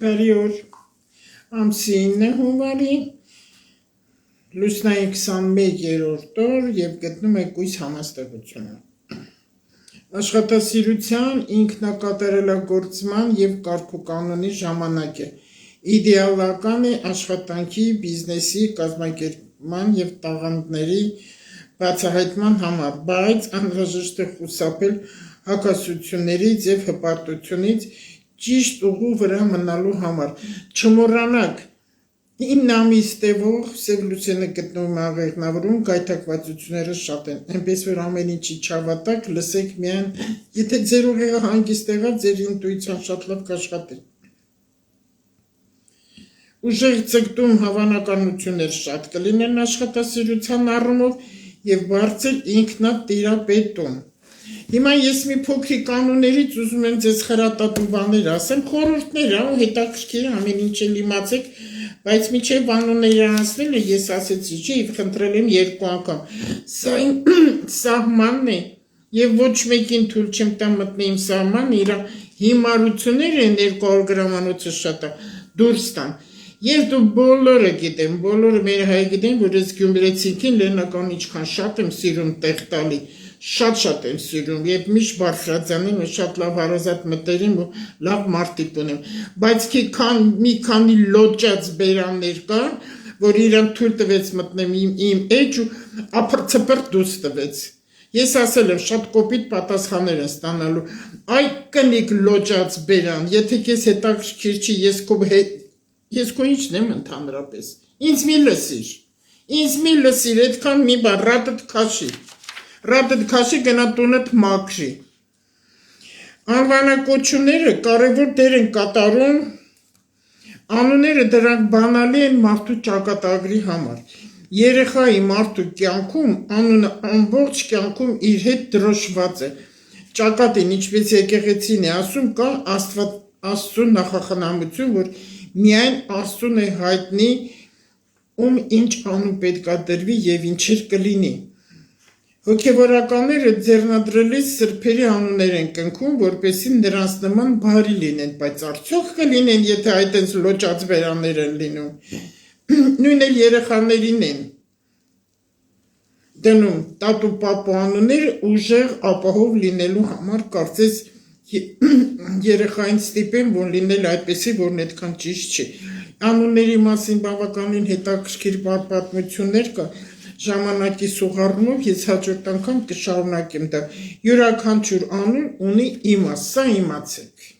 Perioor ամսինը հունվարի լուսնային 21-րդ օր եւ գտնում եք կույս համաստեղությունը աշխատասիրության ինքնակատարելագործման եւ կարգուկանոնի ժամանակ է իդեալական է աշխատանքի բիզնեսի կազմակերպման եւ տաղանդների բացահայտման համար բայց անհրաժեշտ է խուսափել հակասություններից եւ հպարտությունից ճիշտ ուղու վրա մնալու համար չմոռանաք 9 ամիս տևող Սև լուսինը գտնվում է աղեղնավորում գայթակղությունները շատ են այնպես որ ամեն ինչի չհավատաք լսեք միայն եթե ձեր ուղեղը հանգիստ եղավ ձեր ինտուիցիան շատ լավ կաշխատի ուժեղ ցկտում հավանականություններ շատ կլինեն աշխատասիրության առումով եւ բարձր ինքնատիրապետում Հիմա ես մի փոքրիկ կանոններից ուզում եմ ձեզ խրատատու բաներ ասեմ, խորհուրդներ ու հետաքրքիր ամեն ինչ իմացեք, բայց միջև կանոնները անցնելը ես ասեցի, չէ, եւ խնդրել եմ 2 անգամ։ Սա իմ սահմանն է եւ ոչ մեկին թույլ չեմ տա մտնի իմ սահմանն, իր հիմարությունները 200 գրամանոցը շատ է դուրս տան։ Եվ դու բոլորը գիտեմ, բոլորը մեր հայ գիտեն, որ ես գյումրեցիքին լենական ինչքան շատ եմ սիրում տեղ տալի, շատ եմ սիրում եւ միշտ բարձրացանեմ ու շատ լավ հարազատ մտերիմ ու լավ մարդիկ ունեմ, բայց մի քանի լոճած բերաններ կան, որ իրան թույլ տվեց մտնեմ իմ էջ ու ապրծպր դուս տվեց։ Ես ասել եմ շատ կոպիտ պատասխաններ են ստանալու։ Այ կնիկ լոճած բերան, եթե քեզ հետաքրքիր չի, Ես քո ինչն եմ ընդհանրապես։ Ինձ մի լսիր, այդքան մի բան, ռատդ քաշի գնա տունդ մաքրի։ Անվանակոչությունները կարևոր դեր են կատարում, անունները դրանք բանալի են մարդու ճակատագրի համար։ Երեխայի մարդու կյանքում անունը ամբողջ կյանքում իր հետ դրոշված է։ Ճակատին, ինչպես եկեղեցին է ասում, կա Աստծո նախախնամություն, որ միայն Աստծուն է հայտնի ում ինչ անուն պետքա դրվի եւ ինչեր կլինի։ Հոգևորականները ձեռնադրելիս սրբերի անուններ են կնքում, որպեսզի նրանց նման բարի լինեն, բայց արդյոք կլինեն, եթե այդպես լոճած բերաններ են լինում։ Նույն էլ երեխաներին են դնում տատու պապու անուններ ուժեղ ապահով լինելու համար կարծես երեխային ստիպեն, որ լինել այդպեսի, որն այդքան ճիշտ չի։ Անունների մասին բավականին հետաքրքիր պատմություններ կա, ժամանակի սուղառումով ես հաջորդ անգամ կշարունակեմ դա։ Յուրաքանչյուր անուն ունի իմաստ, սա իմացեք։